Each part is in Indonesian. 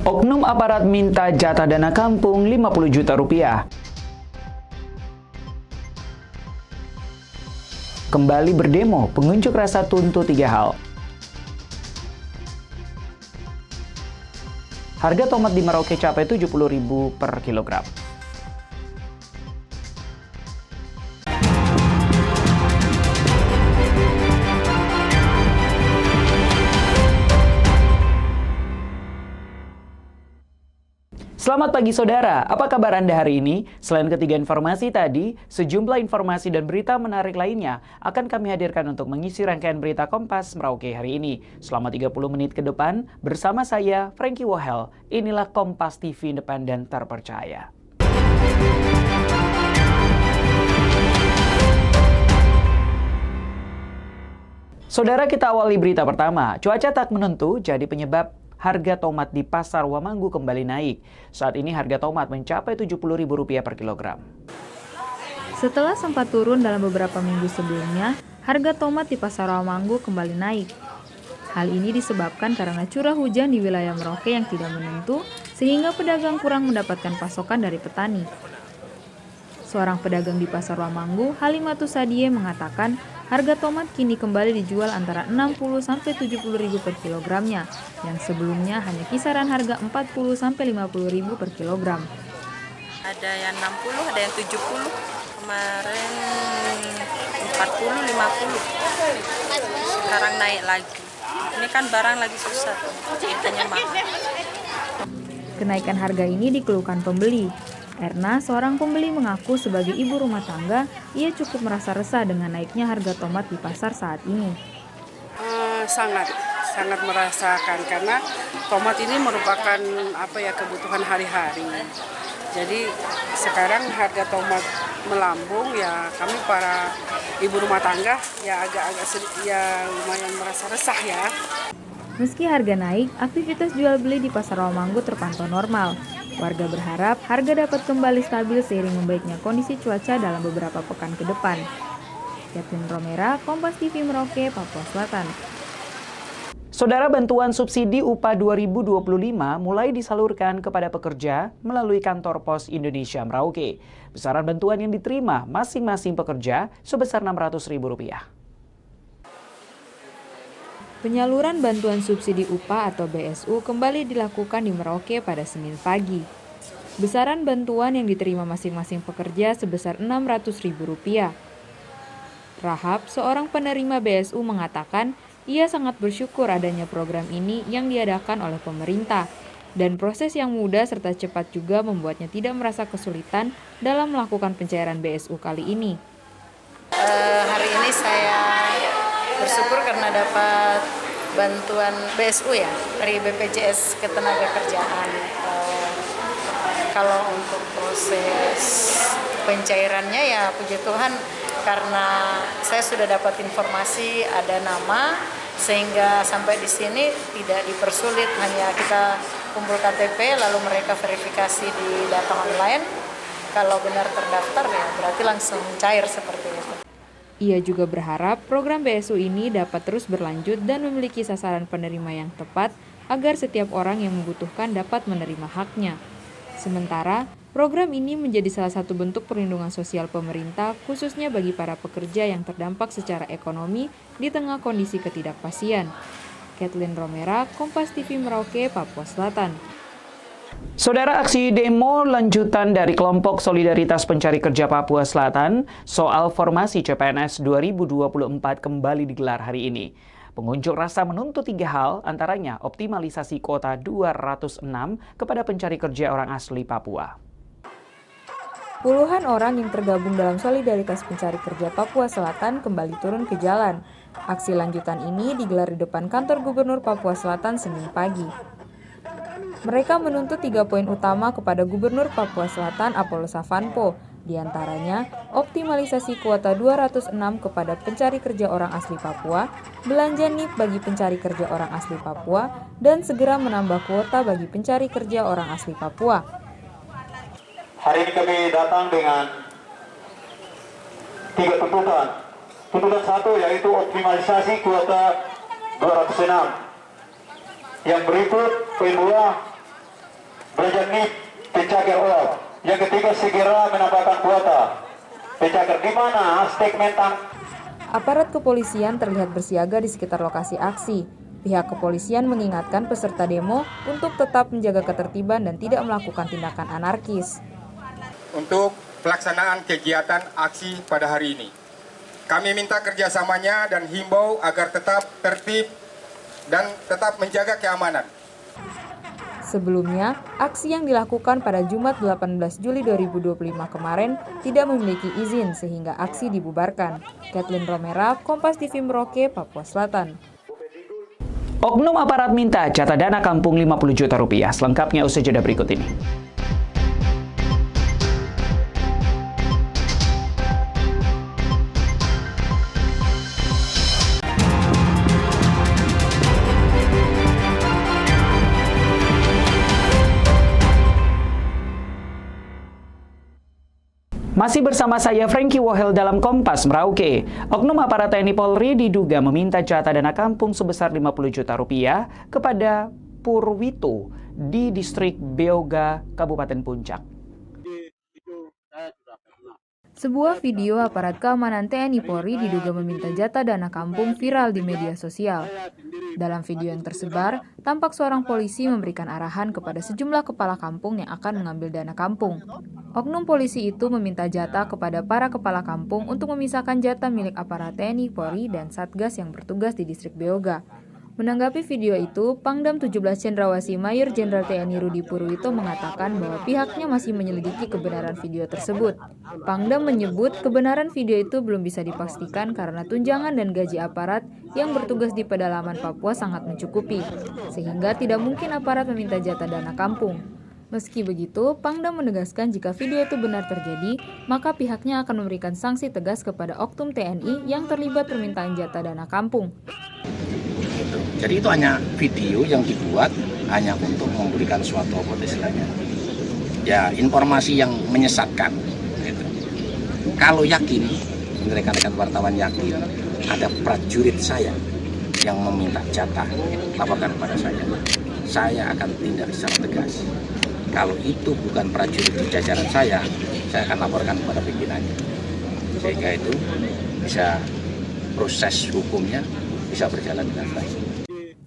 Oknum aparat minta jatah dana kampung 50 juta rupiah. Kembali berdemo, pengunjuk rasa tuntut 3 hal. Harga tomat di Merauke capai 70.000 per kilogram. Selamat pagi saudara, apa kabar Anda hari ini? Selain ketiga informasi tadi, sejumlah informasi dan berita menarik lainnya akan kami hadirkan untuk mengisi rangkaian berita Kompas Merauke hari ini. Selama 30 menit ke depan, bersama saya, Frankie Wohel, inilah Kompas TV independen terpercaya. Saudara, kita awali berita pertama. Cuaca tak menentu jadi penyebab harga tomat di Pasar Wamanggu kembali naik. Saat ini harga tomat mencapai Rp70.000 per kilogram. Setelah sempat turun dalam beberapa minggu sebelumnya, harga tomat di Pasar Wamanggu kembali naik. Hal ini disebabkan karena curah hujan di wilayah Merauke yang tidak menentu, sehingga pedagang kurang mendapatkan pasokan dari petani. Seorang pedagang di Pasar Wamanggu, Halimatus Sadie, mengatakan harga tomat kini kembali dijual antara Rp60-Rp70.000 per kilogramnya, yang sebelumnya hanya kisaran harga Rp40-Rp50.000 per kilogram. Ada yang 60, ada yang 70, kemarin 40-50, sekarang naik lagi. Ini kan barang lagi susah, kitanya mahal. Kenaikan harga ini dikeluhkan pembeli. Erna, seorang pembeli, mengaku sebagai ibu rumah tangga, ia cukup merasa resah dengan naiknya harga tomat di pasar saat ini. Sangat merasakan karena tomat ini merupakan kebutuhan hari-hari. Jadi sekarang harga tomat melambung, ya kami para ibu rumah tangga ya lumayan merasa resah ya. Meski harga naik, aktivitas jual beli di Pasar Wamanggu terpantau normal. Warga berharap harga dapat kembali stabil seiring membaiknya kondisi cuaca dalam beberapa pekan ke depan. Kathleen Romera, Kompas TV Merauke, Papua Selatan. Saudara, bantuan subsidi upah 2025 mulai disalurkan kepada pekerja melalui kantor Pos Indonesia Merauke. Besaran bantuan yang diterima masing-masing pekerja sebesar Rp600.000. Penyaluran bantuan subsidi upah atau BSU kembali dilakukan di Merauke pada Senin pagi. Besaran bantuan yang diterima masing-masing pekerja sebesar Rp600.000. Rahab, seorang penerima BSU, mengatakan ia sangat bersyukur adanya program ini yang diadakan oleh pemerintah, dan proses yang mudah serta cepat juga membuatnya tidak merasa kesulitan dalam melakukan pencairan BSU kali ini. Hari ini saya bersyukur karena dapat bantuan BSU ya dari BPJS Ketenagakerjaan. Kalau untuk proses pencairannya ya puji Tuhan, karena saya sudah dapat informasi ada nama, sehingga sampai di sini tidak dipersulit, hanya kita kumpul KTP lalu mereka verifikasi di data online. Kalau benar terdaftar ya berarti langsung cair seperti itu. Ia juga berharap program BSU ini dapat terus berlanjut dan memiliki sasaran penerima yang tepat agar setiap orang yang membutuhkan dapat menerima haknya. Sementara, program ini menjadi salah satu bentuk perlindungan sosial pemerintah khususnya bagi para pekerja yang terdampak secara ekonomi di tengah kondisi ketidakpastian. Kathleen Romera, Kompas TV Merauke, Papua Selatan. Saudara, aksi demo lanjutan dari kelompok Solidaritas Pencari Kerja Papua Selatan soal formasi CPNS 2024 kembali digelar hari ini. Pengunjuk rasa menuntut 3 hal, antaranya optimalisasi kuota 206 kepada pencari kerja orang asli Papua. Puluhan orang yang tergabung dalam Solidaritas Pencari Kerja Papua Selatan kembali turun ke jalan. Aksi lanjutan ini digelar di depan kantor Gubernur Papua Selatan Senin pagi. Mereka menuntut 3 poin utama kepada Gubernur Papua Selatan Apollo Savanpo, diantaranya optimalisasi kuota 206 kepada pencari kerja orang asli Papua, belanja NIP bagi pencari kerja orang asli Papua, dan segera menambah kuota bagi pencari kerja orang asli Papua. Hari ini kami datang dengan 3 tuntutan. Tuntutan 1 yaitu optimalisasi kuota 206. Yang berikut poin 2 berjenit pencagar uap. Yang ketiga segera menambahkan kuota. Pencagar di mana statement Aparat kepolisian terlihat bersiaga di sekitar lokasi aksi. Pihak kepolisian mengingatkan peserta demo untuk tetap menjaga ketertiban dan tidak melakukan tindakan anarkis. Untuk pelaksanaan kegiatan aksi pada hari ini, kami minta kerjasamanya dan himbau agar tetap tertib dan tetap menjaga keamanan. Sebelumnya, aksi yang dilakukan pada Jumat 18 Juli 2025 kemarin tidak memiliki izin sehingga aksi dibubarkan. Kathleen Romera, Kompas TV Merauke, Papua Selatan. Oknum aparat minta jatah dana kampung 50 juta rupiah. Selengkapnya usai jeda berikut ini. Masih bersama saya Frankie Wohel dalam Kompas Merauke. Oknum aparat TNI Polri diduga meminta jatah dana kampung sebesar 50 juta rupiah kepada Purwito di distrik Beoga, Kabupaten Puncak. Sebuah video aparat keamanan TNI Polri diduga meminta jatah dana kampung viral di media sosial. Dalam video yang tersebar, tampak seorang polisi memberikan arahan kepada sejumlah kepala kampung yang akan mengambil dana kampung. Oknum polisi itu meminta jatah kepada para kepala kampung untuk memisahkan jatah milik aparat TNI Polri dan Satgas yang bertugas di distrik Beoga. Menanggapi video itu, Pangdam 17 Cendrawasih Mayor Jenderal TNI Rudi Purwito mengatakan bahwa pihaknya masih menyelidiki kebenaran video tersebut. Pangdam menyebut kebenaran video itu belum bisa dipastikan karena tunjangan dan gaji aparat yang bertugas di pedalaman Papua sangat mencukupi, sehingga tidak mungkin aparat meminta jatah dana kampung. Meski begitu, Pangdam menegaskan jika video itu benar terjadi, maka pihaknya akan memberikan sanksi tegas kepada oknum TNI yang terlibat permintaan jatah dana kampung. Jadi itu hanya video yang dibuat hanya untuk memberikan suatu istilahnya, ya informasi yang menyesatkan. Gitu. Kalau yakin, rekan-rekan wartawan yakin ada prajurit saya yang meminta jatah, laporkan kepada saya akan tindak secara tegas. Kalau itu bukan prajurit di jajaran saya akan laporkan kepada pimpinannya. Sehingga itu bisa proses hukumnya bisa berjalan dengan baik.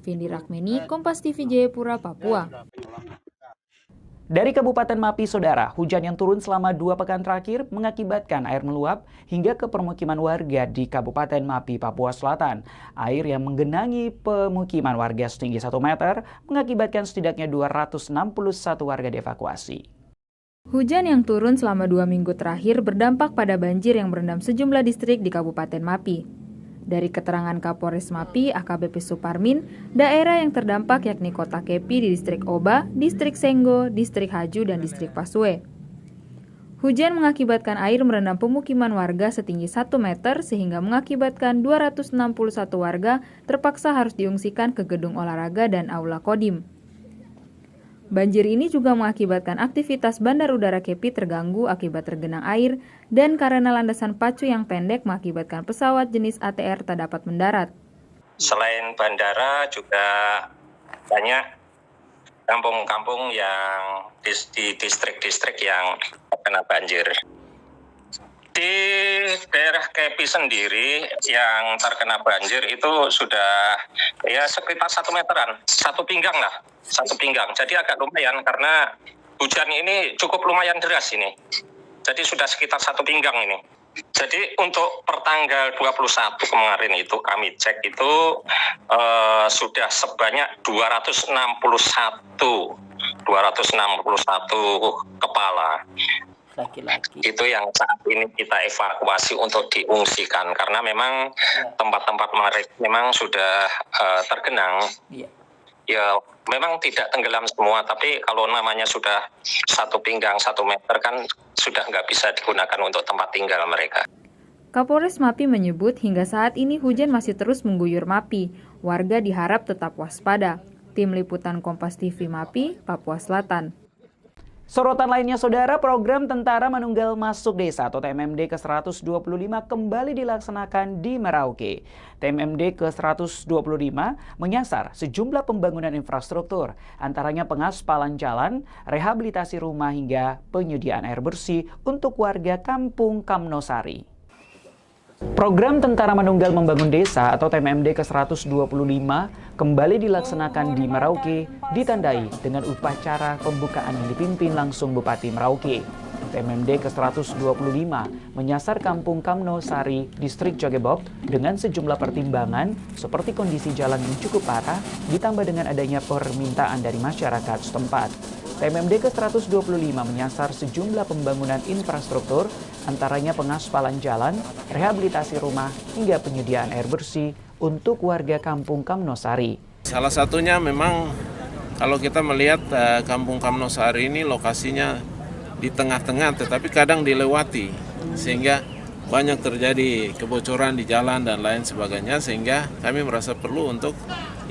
Vindi Rakmeni, Kompas TV Jayapura, Papua. Dari Kabupaten Mapi, Saudara, hujan yang turun selama 2 pekan terakhir mengakibatkan air meluap hingga ke permukiman warga di Kabupaten Mapi, Papua Selatan. Air yang menggenangi pemukiman warga setinggi 1 meter mengakibatkan setidaknya 261 warga dievakuasi. Hujan yang turun selama 2 minggu terakhir berdampak pada banjir yang merendam sejumlah distrik di Kabupaten Mapi. Dari keterangan Kapolres Mapi, AKBP Suparmin, daerah yang terdampak yakni Kota Kepi di distrik Oba, distrik Senggo, distrik Haju, dan distrik Pasue. Hujan mengakibatkan air merendam pemukiman warga setinggi 1 meter sehingga mengakibatkan 261 warga terpaksa harus diungsikan ke gedung olahraga dan aula Kodim. Banjir ini juga mengakibatkan aktivitas Bandar Udara Kepi terganggu akibat tergenang air dan karena landasan pacu yang pendek mengakibatkan pesawat jenis ATR tak dapat mendarat. Selain bandara juga banyak kampung-kampung yang di distrik-distrik yang terkena banjir. Di daerah Kepi sendiri yang terkena banjir itu sudah ya sekitar 1 meteran, 1 pinggang lah, 1 pinggang. Jadi agak lumayan karena hujan ini cukup lumayan deras ini. Jadi sudah sekitar 1 pinggang ini. Jadi untuk pertanggal 21 kemarin itu kami cek itu sudah sebanyak 261 kepala. Laki-laki. Itu yang saat ini kita evakuasi untuk diungsikan karena memang tempat-tempat mereka memang sudah tergenang. Ya memang tidak tenggelam semua, tapi kalau namanya sudah 1 pinggang 1 meter kan sudah nggak bisa digunakan untuk tempat tinggal mereka. Kapolres Mapi menyebut hingga saat ini hujan masih terus mengguyur Mapi. Warga diharap tetap waspada. Tim Liputan Kompas TV Mapi, Papua Selatan. Sorotan lainnya saudara, program Tentara Manunggal Masuk Desa atau TMMD ke-125 kembali dilaksanakan di Merauke. TMMD ke-125 menyasar sejumlah pembangunan infrastruktur, antaranya pengaspalan jalan, rehabilitasi rumah hingga penyediaan air bersih untuk warga Kampung Kamnosari. Program Tentara Manunggal Membangun Desa atau TMMD ke-125 kembali dilaksanakan di Merauke, ditandai dengan upacara pembukaan yang dipimpin langsung Bupati Merauke. TMMD ke-125 menyasar Kampung Kamnosari, Distrik Jogebob dengan sejumlah pertimbangan seperti kondisi jalan yang cukup parah ditambah dengan adanya permintaan dari masyarakat setempat. TMMD ke-125 menyasar sejumlah pembangunan infrastruktur, antaranya pengaspalan jalan, rehabilitasi rumah, hingga penyediaan air bersih untuk warga Kampung Kamnosari. Salah satunya memang kalau kita melihat Kampung Kamnosari ini lokasinya di tengah-tengah tetapi kadang dilewati, sehingga banyak terjadi kebocoran di jalan dan lain sebagainya, sehingga kami merasa perlu untuk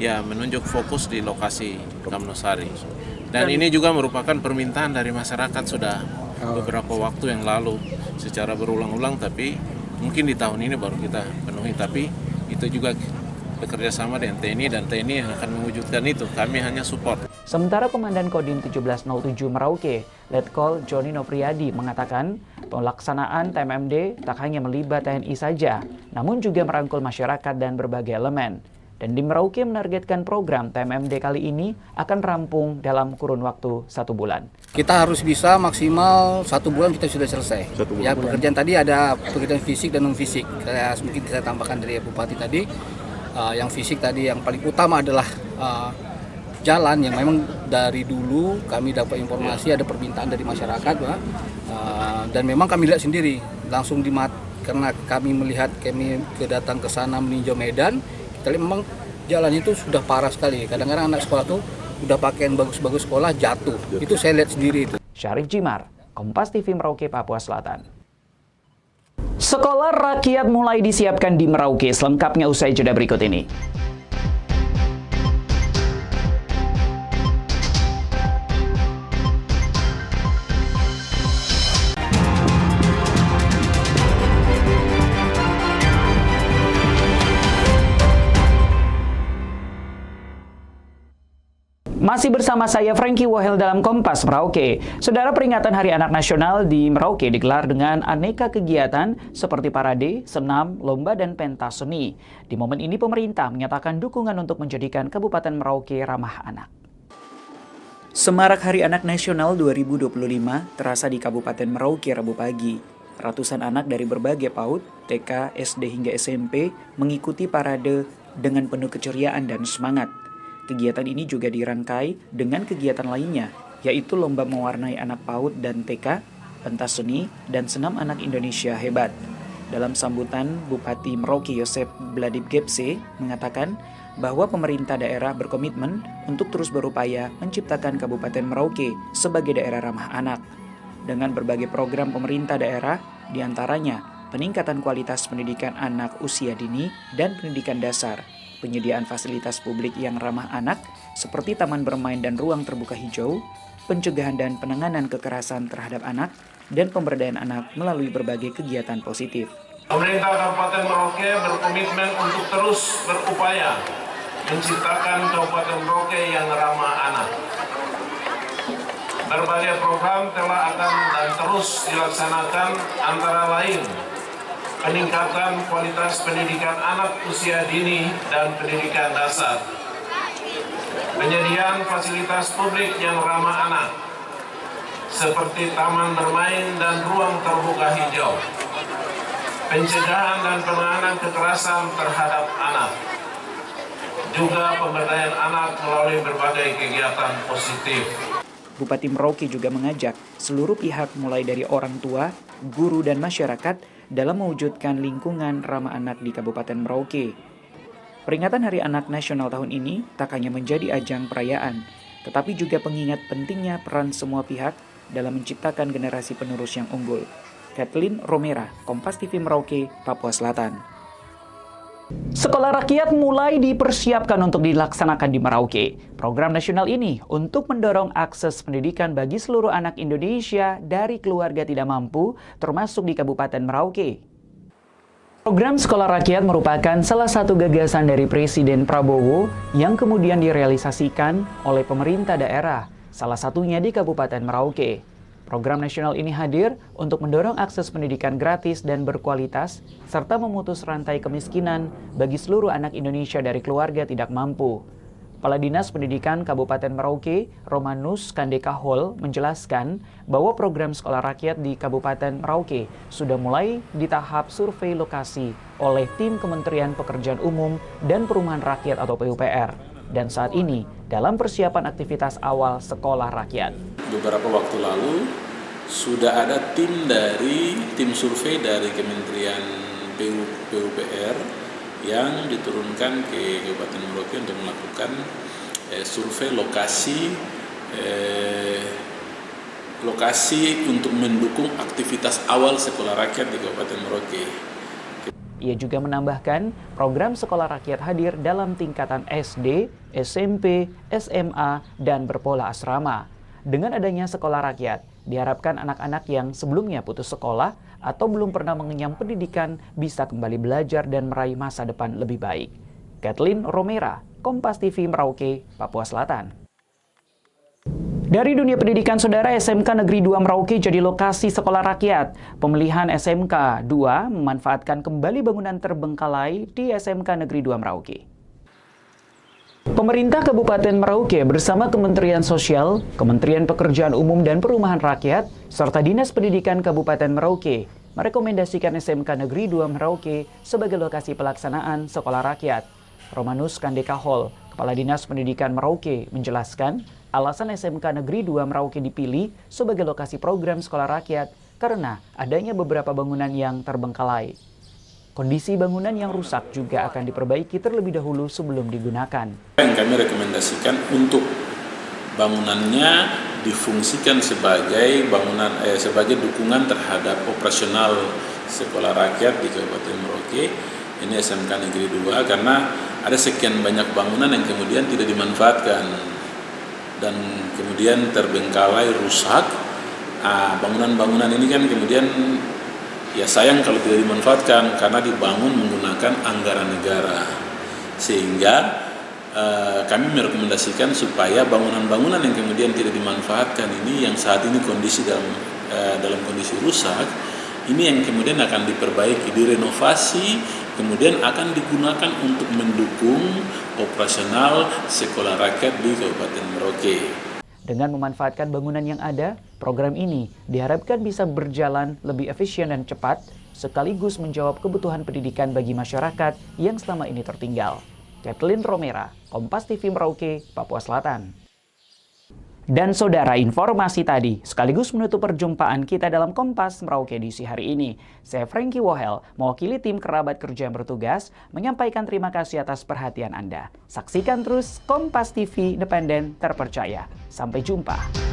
menunjuk fokus di lokasi Kamnosari. Dan ini juga merupakan permintaan dari masyarakat sudah beberapa waktu yang lalu secara berulang-ulang, tapi mungkin di tahun ini baru kita penuhi. Tapi itu juga bekerja sama dengan TNI dan TNI yang akan mewujudkan itu. Kami hanya support. Sementara Komandan Kodim 1707 Merauke, Letkol Joni Nopriadi mengatakan pelaksanaan TMMD tak hanya melibat TNI saja, namun juga merangkul masyarakat dan berbagai elemen. Dan di Merauke menargetkan program TMMD kali ini akan rampung dalam kurun waktu 1 bulan. Kita harus bisa maksimal 1 bulan kita sudah selesai. Ya, pekerjaan tadi ada pekerjaan fisik dan non fisik. Mungkin kita tambahkan dari Bupati tadi. Yang fisik tadi yang paling utama adalah jalan yang memang dari dulu kami dapat informasi ada permintaan dari masyarakat, dan memang kami lihat sendiri langsung karena kami melihat kami kedatang ke sana meninjau medan. Kita lihat memang jalan itu sudah parah sekali. Kadang-kadang anak sekolah tuh udah pakaian bagus-bagus sekolah jatuh. Itu saya lihat sendiri itu. Syarif Jimar, Kompas TV Merauke, Papua Selatan. Sekolah rakyat mulai disiapkan di Merauke, selengkapnya usai jeda berikut ini. Masih bersama saya Frankie Wahel dalam Kompas Merauke. Saudara, peringatan Hari Anak Nasional di Merauke digelar dengan aneka kegiatan seperti parade, senam, lomba, dan pentas seni. Di momen ini pemerintah menyatakan dukungan untuk menjadikan Kabupaten Merauke ramah anak. Semarak Hari Anak Nasional 2025 terasa di Kabupaten Merauke Rabu pagi. Ratusan anak dari berbagai PAUD, TK, SD hingga SMP mengikuti parade dengan penuh keceriaan dan semangat. Kegiatan ini juga dirangkai dengan kegiatan lainnya, yaitu lomba mewarnai anak PAUD dan TK, pentas seni, dan senam anak Indonesia hebat. Dalam sambutan, Bupati Merauke Yosep Bladib Gepse mengatakan bahwa pemerintah daerah berkomitmen untuk terus berupaya menciptakan Kabupaten Merauke sebagai daerah ramah anak. Dengan berbagai program pemerintah daerah, diantaranya peningkatan kualitas pendidikan anak usia dini dan pendidikan dasar, penyediaan fasilitas publik yang ramah anak seperti taman bermain dan ruang terbuka hijau, pencegahan dan penanganan kekerasan terhadap anak, dan pemberdayaan anak melalui berbagai kegiatan positif. Pemerintah Kabupaten Merauke berkomitmen untuk terus berupaya menciptakan Kabupaten Merauke yang ramah anak. Berbagai program telah akan dan terus dilaksanakan, antara lain peningkatan kualitas pendidikan anak usia dini dan pendidikan dasar, penyediaan fasilitas publik yang ramah anak, seperti taman bermain dan ruang terbuka hijau, pencegahan dan penanganan kekerasan terhadap anak, juga pemberdayaan anak melalui berbagai kegiatan positif. Bupati Merauke juga mengajak seluruh pihak mulai dari orang tua, guru, dan masyarakat dalam mewujudkan lingkungan ramah anak di Kabupaten Merauke. Peringatan Hari Anak Nasional tahun ini tak hanya menjadi ajang perayaan, tetapi juga pengingat pentingnya peran semua pihak dalam menciptakan generasi penerus yang unggul. Kathleen Romera, Kompas TV Merauke, Papua Selatan. Sekolah rakyat mulai dipersiapkan untuk dilaksanakan di Merauke. Program nasional ini untuk mendorong akses pendidikan bagi seluruh anak Indonesia dari keluarga tidak mampu, termasuk di Kabupaten Merauke. Program Sekolah Rakyat merupakan salah satu gagasan dari Presiden Prabowo yang kemudian direalisasikan oleh pemerintah daerah, salah satunya di Kabupaten Merauke. Program nasional ini hadir untuk mendorong akses pendidikan gratis dan berkualitas, serta memutus rantai kemiskinan bagi seluruh anak Indonesia dari keluarga tidak mampu. Kepala Dinas Pendidikan Kabupaten Merauke, Romanus Kandekahol, menjelaskan bahwa program Sekolah Rakyat di Kabupaten Merauke sudah mulai di tahap survei lokasi oleh tim Kementerian Pekerjaan Umum dan Perumahan Rakyat atau PUPR. Dan saat ini dalam persiapan aktivitas awal Sekolah Rakyat. Beberapa waktu lalu sudah ada tim survei dari Kementerian PUPR yang diturunkan ke Kabupaten Merauke untuk melakukan survei lokasi untuk mendukung aktivitas awal Sekolah Rakyat di Kabupaten Merauke. Ia juga menambahkan program Sekolah Rakyat hadir dalam tingkatan SD, SMP, SMA, dan berpola asrama. Dengan adanya Sekolah Rakyat, diharapkan anak-anak yang sebelumnya putus sekolah atau belum pernah mengenyam pendidikan bisa kembali belajar dan meraih masa depan lebih baik. Kathleen Romera, Kompas TV Merauke, Papua Selatan. Dari dunia pendidikan, Saudara, SMK Negeri 2 Merauke jadi lokasi Sekolah Rakyat. Pemilihan SMK 2 memanfaatkan kembali bangunan terbengkalai di SMK Negeri 2 Merauke. Pemerintah Kabupaten Merauke bersama Kementerian Sosial, Kementerian Pekerjaan Umum dan Perumahan Rakyat, serta Dinas Pendidikan Kabupaten Merauke merekomendasikan SMK Negeri 2 Merauke sebagai lokasi pelaksanaan Sekolah Rakyat. Romanus Kandekahol, Kepala Dinas Pendidikan Merauke, menjelaskan alasan SMK Negeri 2 Merauke dipilih sebagai lokasi program Sekolah Rakyat karena adanya beberapa bangunan yang terbengkalai. Kondisi bangunan yang rusak juga akan diperbaiki terlebih dahulu sebelum digunakan. Yang kami rekomendasikan untuk bangunannya difungsikan sebagai sebagai dukungan terhadap operasional Sekolah Rakyat di Kabupaten Merauke. Ini SMK Negeri 2 karena ada sekian banyak bangunan yang kemudian tidak dimanfaatkan dan kemudian terbengkalai, rusak. Bangunan-bangunan ini kan kemudian ya sayang kalau tidak dimanfaatkan karena dibangun menggunakan anggaran negara. Sehingga kami merekomendasikan supaya bangunan-bangunan yang kemudian tidak dimanfaatkan ini yang saat ini kondisi dalam kondisi rusak, ini yang kemudian akan diperbaiki, direnovasi, kemudian akan digunakan untuk mendukung operasional Sekolah Rakyat di Kabupaten Merauke. Dengan memanfaatkan bangunan yang ada, program ini diharapkan bisa berjalan lebih efisien dan cepat, sekaligus menjawab kebutuhan pendidikan bagi masyarakat yang selama ini tertinggal. Kathleen Romera, Kompas TV Merauke, Papua Selatan. Dan Saudara, informasi tadi sekaligus menutup perjumpaan kita dalam Kompas Merauke edisi hari ini. Saya Frankie Wohel, mewakili tim kerabat kerja yang bertugas, menyampaikan terima kasih atas perhatian Anda. Saksikan terus Kompas TV independen terpercaya. Sampai jumpa.